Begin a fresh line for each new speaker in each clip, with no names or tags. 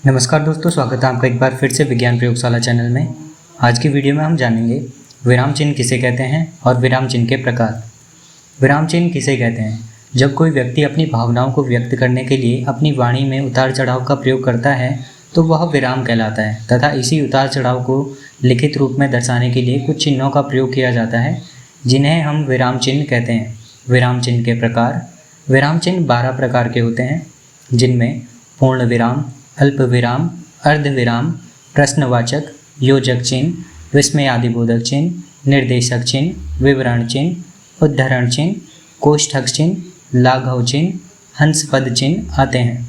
नमस्कार दोस्तों, स्वागत है आपका एक बार फिर से विज्ञान प्रयोगशाला चैनल में। आज की वीडियो में हम जानेंगे विराम चिन्ह किसे कहते हैं और विराम चिन्ह के प्रकार। विराम चिन्ह किसे कहते हैं? जब कोई व्यक्ति अपनी भावनाओं को व्यक्त करने के लिए अपनी वाणी में उतार चढ़ाव का प्रयोग करता है तो वह विराम कहलाता है तथा इसी उतार चढ़ाव को लिखित रूप में दर्शाने के लिए कुछ चिन्हों का प्रयोग किया जाता है जिन्हें हम विराम चिन्ह कहते हैं। विराम चिन्ह के प्रकार। विराम चिन्ह 12 प्रकार के होते हैं, जिनमें पूर्ण विराम, अल्प विराम, अर्ध विराम, प्रश्नवाचक, योजक चिन्ह, विस्मयादिबोधक चिन्ह, निर्देशक चिन्ह, विवरण चिन्ह, उद्धरण चिन्ह, कोष्ठक चिन्ह, लाघव चिन्ह, हंसपद चिन्ह आते हैं।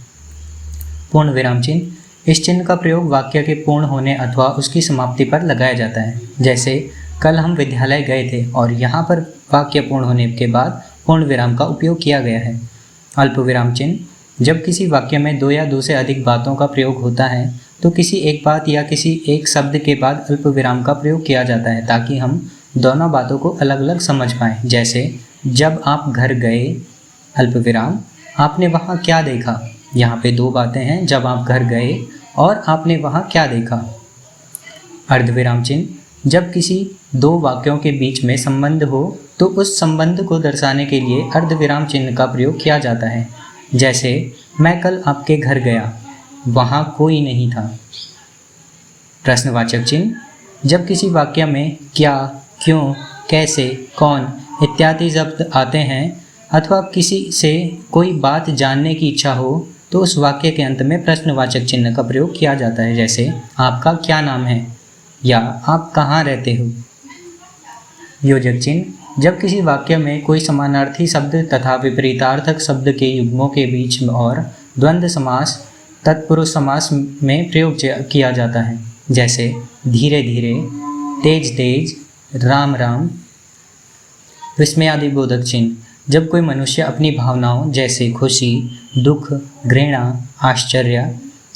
पूर्ण विराम चिन्ह। इस चिन्ह का प्रयोग वाक्य के पूर्ण होने अथवा उसकी समाप्ति पर लगाया जाता है। जैसे कल हम विद्यालय गए थे और यहाँ पर वाक्य पूर्ण होने के बाद पूर्ण विराम का उपयोग किया गया है। अल्प विराम चिन्ह। जब किसी वाक्य में 2 या 2 से अधिक बातों का प्रयोग होता है तो किसी एक बात या किसी एक शब्द के बाद अल्प विराम का प्रयोग किया जाता है ताकि हम दोनों बातों को अलग अलग समझ पाएँ। जैसे जब आप घर गए, अल्प विराम, आपने वहाँ क्या देखा। यहाँ पे 2 बातें हैं, जब आप घर गए और आपने वहाँ क्या देखा। अर्ध विराम चिन्ह। जब किसी 2 वाक्यों के बीच में संबंध हो तो उस संबंध को दर्शाने के लिए अर्ध विराम चिन्ह का प्रयोग किया जाता है। जैसे मैं कल आपके घर गया, वहाँ कोई नहीं था। प्रश्नवाचक चिन्ह। जब किसी वाक्य में क्या, क्यों, कैसे, कौन इत्यादि शब्द आते हैं अथवा किसी से कोई बात जानने की इच्छा हो तो उस वाक्य के अंत में प्रश्नवाचक चिन्ह का प्रयोग किया जाता है। जैसे आपका क्या नाम है या आप कहाँ रहते हो। योजक चिन्ह। जब किसी वाक्य में कोई समानार्थी शब्द तथा विपरीतार्थक शब्द के युग्मों के बीच और द्वंद्व समास, तत्पुरुष समास में प्रयोग किया जाता है। जैसे धीरे धीरे, तेज तेज, राम राम। विस्मयादिबोधक चिन्ह। जब कोई मनुष्य अपनी भावनाओं जैसे खुशी, दुख, घृणा, आश्चर्य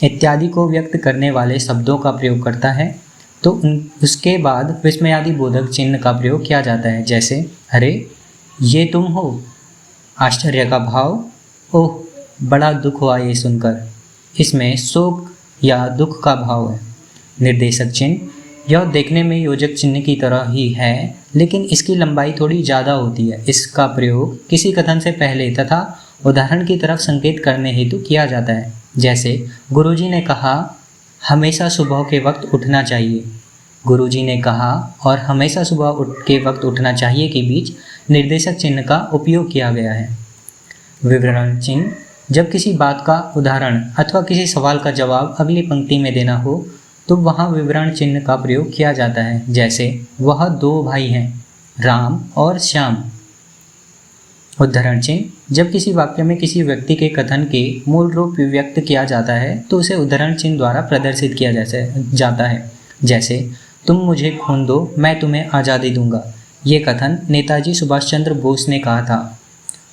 इत्यादि को व्यक्त करने वाले शब्दों का प्रयोग करता है तो उसके बाद विस्मयादिबोधक चिन्ह का प्रयोग किया जाता है। जैसे अरे ये तुम हो। आश्चर्य का भाव, ओह बड़ा दुख हुआ ये सुनकर। इसमें शोक या दुख का भाव है। निर्देशक चिन्ह। यह देखने में योजक चिन्ह की तरह ही है लेकिन इसकी लंबाई थोड़ी ज़्यादा होती है। इसका प्रयोग किसी कथन से पहले तथा उदाहरण की तरफ संकेत करने हेतु किया जाता है। जैसे गुरुजी ने कहा हमेशा सुबह के वक्त उठना चाहिए। गुरुजी ने कहा और हमेशा सुबह के वक्त उठना चाहिए के बीच निर्देशक चिन्ह का उपयोग किया गया है। विवरण चिन्ह। जब किसी बात का उदाहरण अथवा किसी सवाल का जवाब अगली पंक्ति में देना हो तो वहाँ विवरण चिन्ह का प्रयोग किया जाता है। जैसे वह 2 भाई हैं, राम और श्याम। उद्धरण चिन्ह। जब किसी वाक्य में किसी व्यक्ति के कथन के मूल रूप व्यक्त किया जाता है तो उसे उद्धरण चिन्ह द्वारा प्रदर्शित किया जाता है। जैसे तुम मुझे खून दो, मैं तुम्हें आज़ादी दूंगा। ये कथन नेताजी सुभाष चंद्र बोस ने कहा था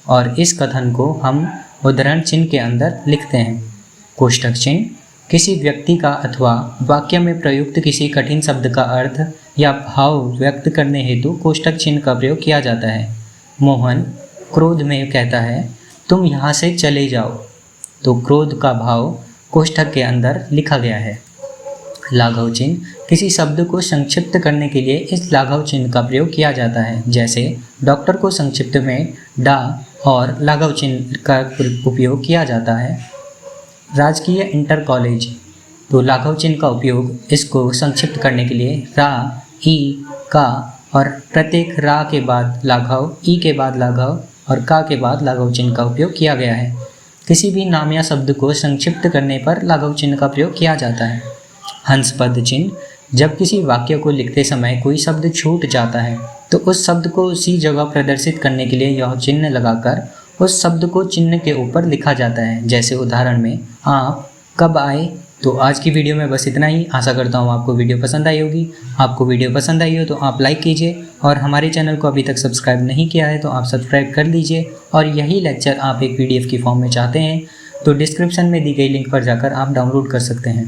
और इस कथन को हम उद्धरण चिन्ह के अंदर लिखते हैं। कोष्ठक चिन्ह। किसी व्यक्ति का अथवा वाक्य में प्रयुक्त किसी कठिन शब्द का अर्थ या भाव व्यक्त करने हेतु कोष्ठक चिन्ह का प्रयोग किया जाता है। मोहन क्रोध में कहता है तुम यहाँ से चले जाओ, तो क्रोध का भाव कोष्ठक के अंदर लिखा गया है। लाघव चिन्ह। किसी शब्द को संक्षिप्त करने के लिए इस लाघव चिन्ह का प्रयोग किया जाता है। जैसे डॉक्टर को संक्षिप्त में डा और लाघव चिन्ह का उपयोग किया जाता है। राजकीय इंटर कॉलेज, तो लाघव चिन्ह का उपयोग इसको संक्षिप्त करने के लिए रा, ई, का और प्रत्येक रा के बाद लाघव, ई के बाद लाघव और का के बाद लाघव चिन्ह का उपयोग किया गया है। किसी भी नाम या शब्द को संक्षिप्त करने पर लाघव चिन्ह का प्रयोग किया जाता है। हंसपद चिन्ह। जब किसी वाक्य को लिखते समय कोई शब्द छूट जाता है तो उस शब्द को उसी जगह प्रदर्शित करने के लिए यह चिन्ह लगाकर उस शब्द को चिन्ह के ऊपर लिखा जाता है। जैसे उदाहरण में आप कब आए। तो आज की वीडियो में बस इतना ही। आशा करता हूँ आपको वीडियो पसंद आई होगी। आपको वीडियो पसंद आई हो तो आप लाइक कीजिए और हमारे चैनल को अभी तक सब्सक्राइब नहीं किया है तो आप सब्सक्राइब कर लीजिए। और यही लेक्चर आप एक PDF की फॉर्म में चाहते हैं तो डिस्क्रिप्शन में दी गई लिंक पर जाकर आप डाउनलोड कर सकते हैं।